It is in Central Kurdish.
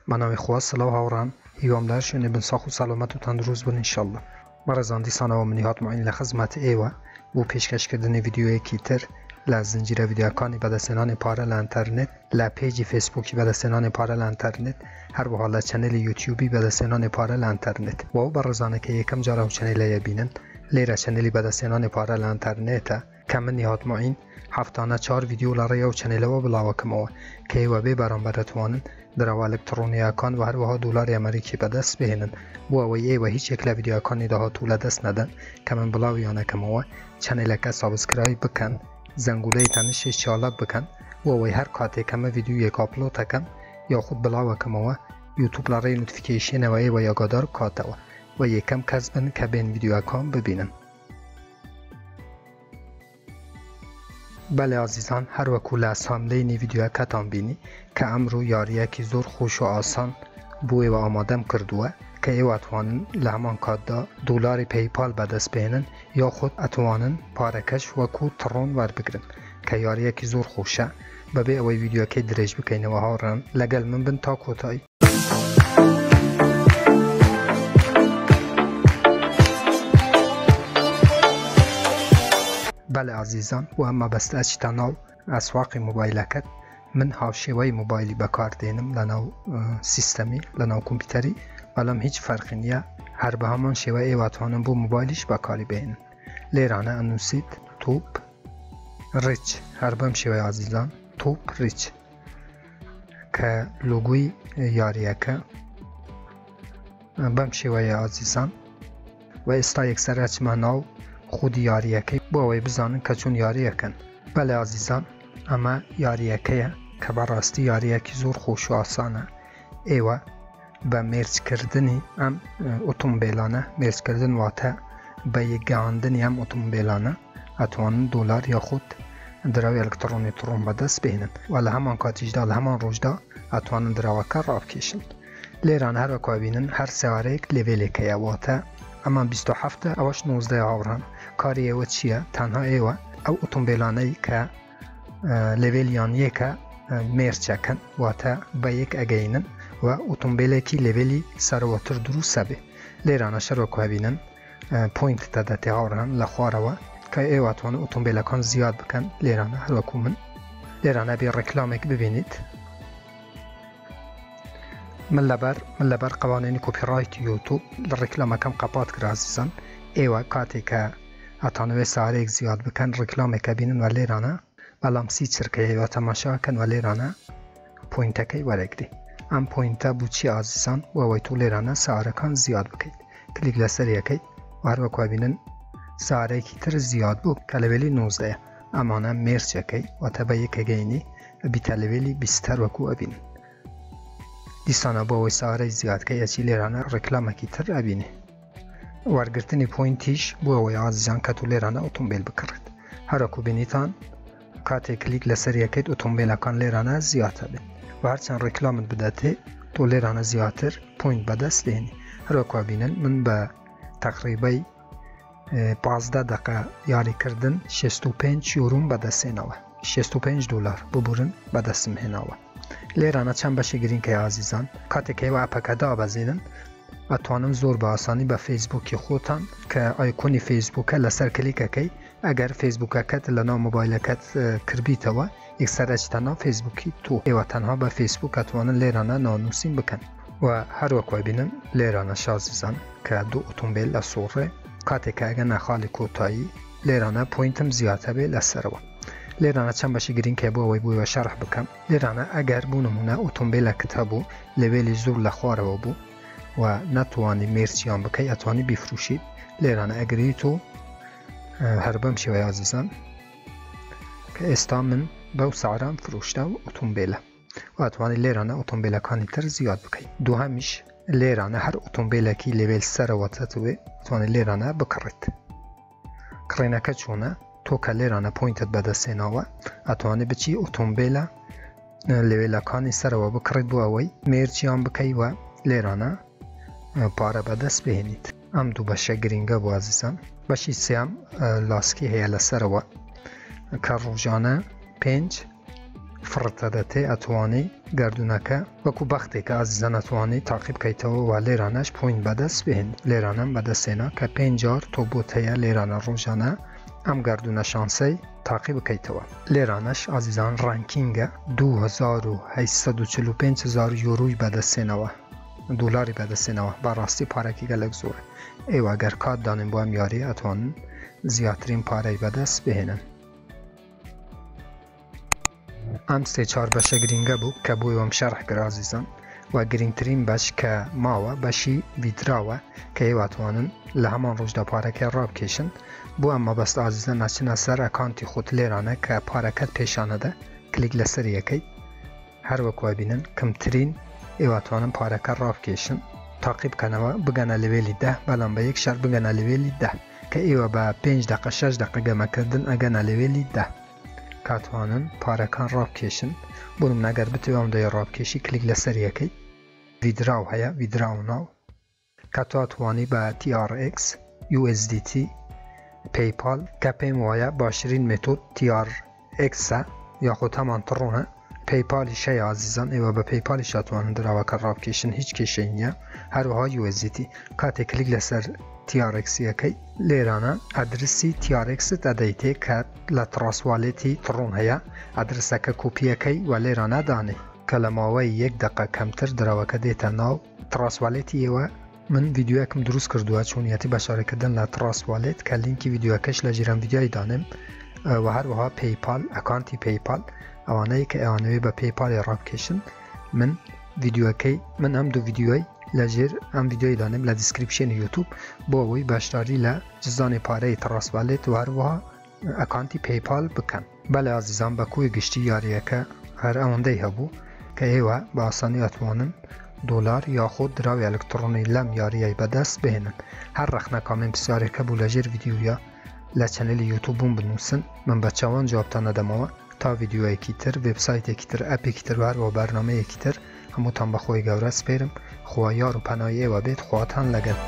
بناوی خواست سلام هاوران هیوام دارشون ابن ساخو سلامت و تندروز بون انشالله. مرزان دیسانا و منیهات معین لخدمت ایوه و پیشکش کردن ویدیوی کیتر لزنجیره ویدیوکانی بدستنان پاره لانترنت لپیجی فیسبوکی بدستنان پاره لانترنت هر به حال چنل یوتیوبی بدستنان پاره لانترنت و او برزانه که یکم جارم چنل یبینن لیره چنلی بدستنان پاره لانترنت که من نیهات معین هفتانه 4 ویدیو لاره و چنل و بلاوه کموه که ایوه بی برام براتوانن در او الکترونی اکان و هر وها دلار امریکی به دست بهنن بو اوی و هیچ یک ویدیو اکانی ده طول دست ندن که من بلاویانه کموه چنل که سابسکرایب بکن زنگوله تنش شالب بکن و اوی هر کاتی که من ویدیو یک آپلود تکم یا خود بلاوه کموه یوتیوب لاره نوتیفیکیشن و ای و یاگادار کاتوه و یکم کسبن که بین ویدیو اکان ببینن. بله عزیزان هر وکو لسامله نی ویدیو کتان بینی که امرو یاریه که زور خوش و آسان بوی و آمادم کردوه که ایو اتوانن لهمان کادا دولار پیپال به دست بینن یا خود اتوانن پارکش وکو ترون ور بگرن که یاریه که زور خوشه ببی اوی ویدیو که درج بکنه و هارن لگل من بن تا کوتای. بله عزیزان و اما بسته اجتناو اسواق موبایلکت من هاوشیوی موبایلی بکار دینم لناو سیستمی لناو کمپیوتری ولم هیچ فرقی نیه هر به همان شیوه ایواتوانم بو موبایلش بکاری بینن لیرانه انوسید توپ ریچ هر بهم شیوه عزیزان توپ ریچ که لوگوی یاریه که بهم شیوه عزیزان و استا یک سرچ مناو خود یاریه که با اوی بزانن که چون یاریه کن. بله عزیزان اما یاریه که براستی یاریه که زور خوش و آسانه ایوه با مرج کردنی هم اتومبیلانه مرج کردن واته با یک گاندنی هم اتومبیلانه اتوانن دولار یا خود دراوی الکترونی ترون به دست بینن ولی همان کاتیجدا همان روشدا اتوانن دراوکر راف کشن لیران هر وکو بینن هر سواره یک لیویلی که واته اما 27 اوش 19 آوران کاری ایوه چیه تنها ایوه او اتومبیلانه ای که لیویلیان یکه مرچه کن واته با یک اگینن و اتومبیلی که لیویلی سرواتر دروسه بی لیرانه شر وکو بینن پوینت تدتی آوران لخواره و که ایوه اتوان اتومبیل کان زیاد بکن لیرانه هر وکو من لیرانه بی رکلامک ببینید من لبر قوانین کپی رایت یوتیوب رکلام کم قپات کرد عزیزان ایوه کاتی که اتانوی ساره ایک زیاد بکن رکلام که بینن و لیرانه بلام سی چرکه ایوه تماشا کن و لیرانه پوینته که ورک دی ام پوینته بو چی عزیزان و وی تو لیرانه ساره کان زیاد بکید کلیک لسر یکید و هر وکو بینن ساره کی تر زیاد بو کلویلی 19 امانه مرچه که و تبا یک گینی بی تلویلی بیستر وکو بینن دیسانا با وی ساره زیاد که یچی لیرانه رکلامه کی تر ابینه ورگرتنی پوینتیش بو وی عزیزان که تو لیرانه اتومبیل بکرد هر اکو بینیتان کاتی کلیک لسر یکید اتومبیل کان لیرانه زیاده بین و هرچند رکلامت بداته تو لیرانه زیادتر پوینت بدست دینی هر اکو بینن من با تقریبا 15 دقیقه یاری کردن 65 یورون بدست ایناوه 65 دلار ببورن بدستم هناوه لیرانه چند بشه گرین که عزیزان کاتی که و اپکده آبازیدن و توانم زور به آسانی به فیسبوکی خودتان که آیکونی فیسبوک لسر کلیک که اگر فیسبوکت لنا موبایلکت کربیت و یک سرچ تنها فیسبوکی تو ایوه تنها به فیسبوک توانن لیرانه نانوسیم بکن و هر وکوی بینن لیرانه شازیزان که دو اتومبیل لسوره کاتی که اگر نخالی کوتایی لیرانه پوینتم زیاده بی لسر و لیرانه چند بشه گرین که با وی بوی و شرح بکم لیرانه اگر بونمونه اتومبیل کتابو لیویلی زور لخواره و بو و نتوانی مرچیان بکی اتوانی بفروشید لیرانه اگری تو هر بم شوی عزیزان که استا من باو سعران فروشته و اتومبیله و اتوانی لیرانه اتومبیله کانی تر زیاد بکی دو همیش لیرانه هر اتومبیله کی لیویل سر و تتوی اتوانی لیرانه بکرد کرینه که چونه تو که لیرانه پوینتت بده سیناوه اتوانی بچی اتومبیله لیویل کانی سر و بکرد بو اوی مرچیان بکی و لیرانه پاره به دست بهینید ام دو بشه گرینگه بو عزیزان بشی سیم لاسکی هیل سر و که روزانه 5 فرتەدەتێ ئەتوانی گردونەکە وەکو بەختێکە ئازیزان ئەتوانی تاقیب بکەیتەوە و لێرانەش پوین بەدەست بهێن لێرانەم بەدەستێنا کە 5 جار تۆبۆت هەیە لێرانە ڕۆژانە ئەم گردونە شانسەی تاقیب بکەیتەوە لێرانەش ئازیزان ڕانکینگە 2845,000 یۆروی بەدەستێنەوە دولاری بەدەستێنەوە بەڕاستی پارێکی گەلێک زۆرە ئێوە گەر کات دانین بۆ ئەم یاری ئەتوانن زیاترین پارەی بەدەست بهێنن ئەم سێ چوار بەشە گرینگە بوو کە بۆی وەم شەرح کرا ئازیزان و گرنگترین بەش کە ماوە بەشی ڤیدراوە کە ئێواتوانن لە هەمان ڕۆژدا پارەکە ڕابکێشن بۆ ئەم مەبەست ئازیزان ناچنە سەر ئەکانتی خۆت لێرانە کە پارەکەت پێشانەدە کلیک لەسەر یەکەی هەروەکوە بینن کەمترین ئێواتوانن پارەکە ڕابکێشن تاقیب بکەنەوە بگەنە لەوێلی 10 بەڵام بە یەک شەر بگەنە لەوێلی 10 کە ئێوە بە 5 دقە 6 دقە گەمەکردن ئەگەنە لەوێلی 10 کاتوانن پارەکان ڕابکێشن بۆ نەگەر بتوێ ئەوەندەی ڕابکێشی کلیک لەسەر یەکەی ڤیدراو هەیە ڤیدراو ناو کاتواتوانی بە TRX USDT PayPal کە پێم وایە باشترین مێتۆد TRX-ە یاخود هەمان تڕۆنە PayPالیش هەیە ئازیزان ئێوە بە PayPالیش ئەتوانن دراوەکە ڕابکێشن هیچ کێشەی نییە هەروەها USDT کاتێک کلیک لەسەر TRX یەکەی لێرانە ئەدرسی TRX-ت ئەدەیتێ کە لە تراسوالێتی تڕۆن هەیە ئەدرسەکە کۆپیەکەی و لێرانە دانێ کە لە ماوەی 1 دقە کەمتر دراوەکە دێتە ناو تراسوالێتی ئێوە من ڤیدیۆیەکم دروست کردووە چۆنیەتی بەشارەکردن لە تراسوالێت کە لینکی ڤیدیۆەکەش لە ژیران ڤیدیۆی دانم و هەروەها PayPal ئەکانتی PayPal ئەوانەی کە ئەوانەوێ بە PayPالی ڕابکێشن من ڤیدیۆەکەی من ئەم دوو ڤیدیۆی لەژێر ئەم ڤیدیۆی دانم لە دیسکریپشنی یوتیوب بۆ ئەوەی باشداری لە جزدانی پارەی تراسوالێت و هەروەها ئەکانتی PayPal بکەن بەڵێ ئازیزان بە کوی گشتی یاریەکە هەر ئەوەندەی هەبوو کە ئێوە بە ئاسانی ئەتوانن دۆلار یاخود دراوی ئەلکترۆنی لەم یاریای بەدەست بهێنن هەر ڕەخنە کامنت پرسیارێکە بوو لەژێر ڤیدیۆیە لە چەنەلی یوتیوبوم بنووسن من بە چاوان جوابتان نەدەمەوە تا ڤیدیۆیەکی تر وێبسایتێکی تر ئەپێکی تر و بەرنامەیەکی تر هەمووتان بەخۆی گەورە سپێرم خوا یار و پەنای ئێوە بێت خواتان لەگەن